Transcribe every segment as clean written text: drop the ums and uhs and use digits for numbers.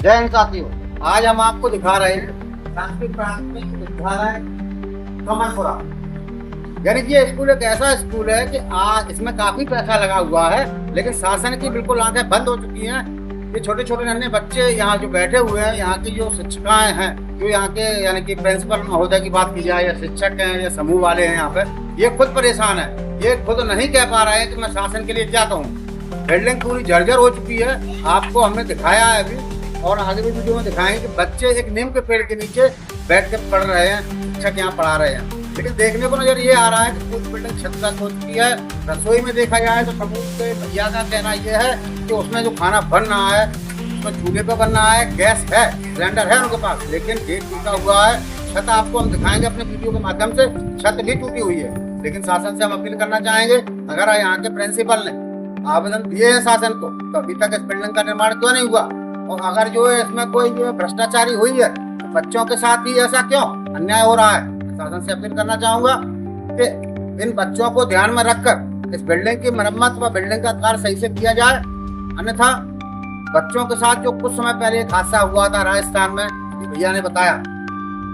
जय हिंद साथियों, आज हम आपको दिखा रहे हैं सांस्कृतिक प्रांत में दिखा रहा है कमलपुरा। यानी कि ये स्कूल एक ऐसा स्कूल है कि आज इसमें काफी पैसा लगा हुआ है, लेकिन शासन की बिल्कुल आंखें बंद हो चुकी हैं। ये छोटे छोटे नन्हे बच्चे यहाँ जो बैठे हुए हैं, यहाँ की जो शिक्षिकाएं हैं, जो यहाँ के यानी कि प्रिंसिपल महोदय की बात की जाए या शिक्षक हैं या समूह वाले हैं, यहाँ पे ये खुद परेशान है। ये खुद नहीं कह पा रहे हैं कि मैं शासन के लिए क्या कहूँ। बिल्डिंग पूरी जर्जर हो चुकी है, आपको हमने दिखाया है अभी और आगे भी वीडियो में दिखाएंगे कि बच्चे एक नीम के पेड़ के नीचे बैठ के पढ़ रहे हैं, शिक्षक यहाँ पढ़ा रहे हैं। लेकिन देखने को नजर ये आ रहा है कि पूरी बिल्डिंग क्षतिग्रस्त हो चुकी है। रसोई में देखा जाए तो समूह के भैया का कहना ये है कि उसमें जो खाना बन रहा है उसमें चूल्हे पर बन रहा है, गैस है, सिलेंडर है उनके पास, लेकिन गेट टूटा हुआ है। छत आपको हम दिखाएंगे अपने वीडियो के माध्यम से, छत भी टूटी हुई है। लेकिन शासन से हम अपील करना चाहेंगे, अगर यहाँ के प्रिंसिपल ने आवेदन दिए हैं शासन को, तो अभी तक इस बिल्डिंग का निर्माण क्यों नहीं हुआ? और अगर जो है इसमें कोई भ्रष्टाचारी हुई है तो बच्चों के साथ ही ऐसा क्यों अन्याय हो रहा है? शासन से अपील करना चाहूंगा कि इन बच्चों को ध्यान में रखकर इस बिल्डिंग की मरम्मत व बिल्डिंग का कार्य सही से किया जाए। अन्यथा बच्चों के साथ जो कुछ समय पहले एक हादसा हुआ था राजस्थान में, भैया ने बताया,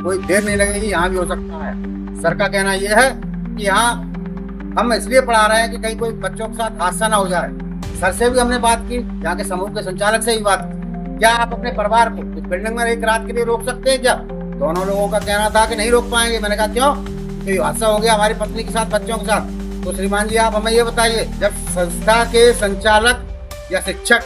कोई देर नहीं लगेगी, यहाँ भी हो सकता है। सर का कहना यह है कि यहाँ हम इसलिए पढ़ा रहे हैं कि कहीं कोई बच्चों के साथ हादसा ना हो जाए। सर से भी हमने बात की, यहाँ के समूह के संचालक से भी बात की, क्या आप अपने परिवार को इस बिल्डिंग में एक रात के लिए रोक सकते हैं क्या? दोनों लोगों का कहना था कि नहीं रोक पाएंगे। मैंने कहा क्यों? तो हादसा हो गया हमारी पत्नी के साथ, बच्चों के साथ। तो श्रीमान जी आप हमें ये बताइए, जब संस्था के संचालक या शिक्षक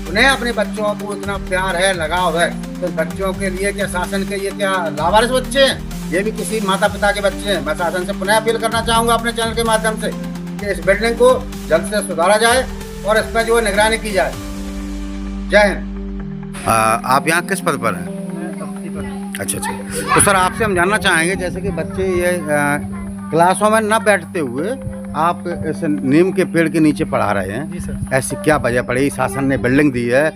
उन्हें अपने बच्चों को इतना प्यार है, लगाव है, तो बच्चों के लिए क्या शासन के ये क्या लावारिस बच्चे हैं? ये भी किसी माता पिता के बच्चे हैं। मैं शासन से पुनः अपील करना चाहूंगा अपने चैनल के माध्यम से कि इस बिल्डिंग को जल्द से सुधारा जाए और इस पर जो है निगरानी की जाए। जय हिंद। आप यहाँ किस पद पर हैं? अच्छा। तो सर आपसे हम जानना चाहेंगे, जैसे कि बच्चे ये क्लासों में न बैठते हुए आप इस नीम के पेड़ के नीचे पढ़ा रहे हैं, जी सर, ऐसी क्या वजह पड़ी? शासन ने बिल्डिंग दी है,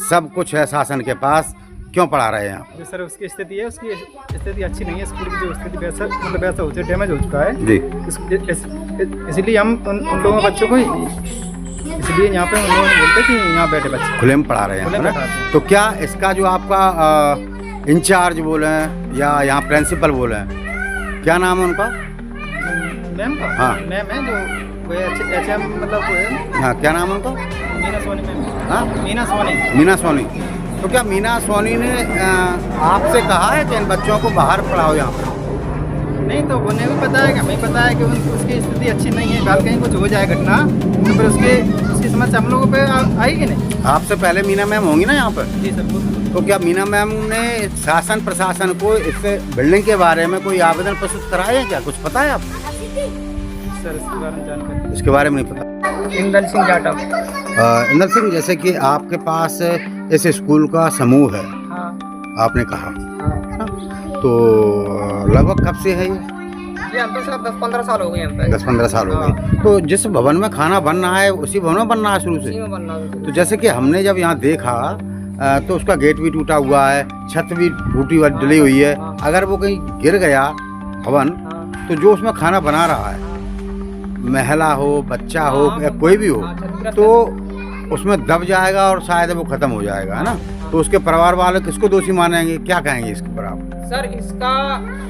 सब कुछ है शासन के पास, क्यों पढ़ा रहे हैं आप? जी सर, उसकी स्थिति है, उसकी स्थिति अच्छी नहीं है। स्कूल की जो स्थिति वैसा हो चुका है, डैमेज हो चुका है जी। इसलिए हम उन लोगों बच्चों को इसलिए यहाँ पे उन लोगों ने बोलते कि यहाँ बैठे बच्चे खुले में पढ़ा रहे हैं ना? तो क्या इसका जो आपका इंचार्ज बोले हैं या यहाँ प्रिंसिपल बोले हैं, क्या नाम है उनका? मैम का? हाँ मैम है जो HM मतलब वो है। हाँ क्या नाम है उनका? मीना सोनी मैम। हाँ मीना सोनी। तो क्या मीना सोनी ने आपसे कहा है कि इन बच्चों को बाहर पढ़ाओ यहाँ पर? नहीं, तो उन्हें भी पता है कि हमें पता है कि उसकी स्थिति अच्छी नहीं है, कल कहीं कुछ हो जाए घटना तो फिर उसकी समस्या हम लोगों पे आएगी नहीं। आपसे पहले मीना मैम होंगी ना यहाँ पर? जी सर। तो क्या मीना मैम ने शासन प्रशासन को इस बिल्डिंग के बारे में कोई आवेदन प्रस्तुत कराया है क्या? कुछ पता है आपको? सर इसके बारे में जानकारी, इसके बारे में नहीं पता। इंदल सिंह जाटव। इंदल सिंह, जैसे कि आपके पास इस स्कूल का समूह है, हाँ आपने कहा, तो लगभग कब से है ये? हम तो सर 10-15 साल हो गए हैं। 10-15 साल हो गए। तो जिस भवन में खाना बन रहा है उसी भवन में बन रहा है शुरू से? तो जैसे कि हमने जब यहाँ देखा तो उसका गेट भी टूटा हुआ है, छत भी टूटी हुई डली हुई है। अगर वो कहीं गिर गया भवन तो जो उसमें खाना बना रहा है, महिला हो, बच्चा हो या कोई भी हो, तो उसमें दब जाएगा और शायद वो खत्म हो जाएगा, है ना? तो उसके परिवार वाले किसको दोषी मानेंगे, क्या कहेंगे इसके बराबर? सर इसका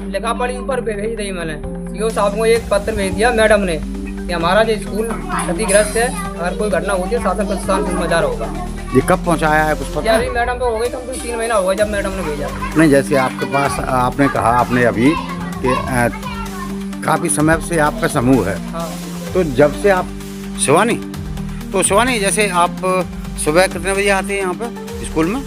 लिखा पढ़ी ऊपर भेज दी मैंने, सीओ साहब को एक पत्र भेज दिया मैडम ने कि हमारा जो स्कूल क्षतिग्रस्त है, अगर कोई घटना होती है शासन प्रशासन जिम्मेदार होगा। ये कब पहुंचाया है कुछ पता है? मैडम तो हो गई, कम 3 महीना हो गया जब मैडम ने भेजा। नहीं, जैसे आपके पास आपने कहा आपने अभी कि काफ़ी समय से आपका समूह है, हाँ। तो जब से आप शिवानी, तो शिवानी जैसे आप सुबह कितने बजे आते हैं यहाँ पे स्कूल में?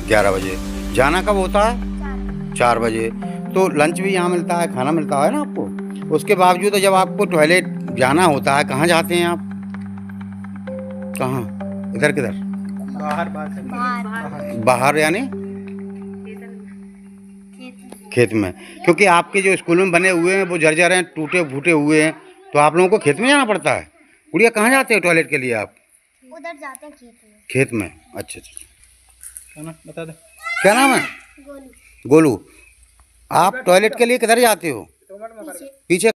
11 बजे। जाना कब होता है? 4 बजे। तो लंच भी यहाँ मिलता है, खाना मिलता है ना आपको? उसके बावजूद जब आपको टॉयलेट जाना होता है, कहाँ जाते हैं आप? कहाँ? इधर किधर? बाहर यानी खेत में, क्योंकि आपके जो स्कूल में बने हुए हैं वो जर्जर हैं, टूटे फूटे हुए हैं, तो आप लोगों को खेत में जाना पड़ता है। गुड़िया कहाँ जाते हैं टॉयलेट के लिए आप? उधर जाते हैं खेत में। अच्छा। बता दे क्या नाम है? गोलू। आप टॉयलेट के लिए किधर जाते हो? पीछे।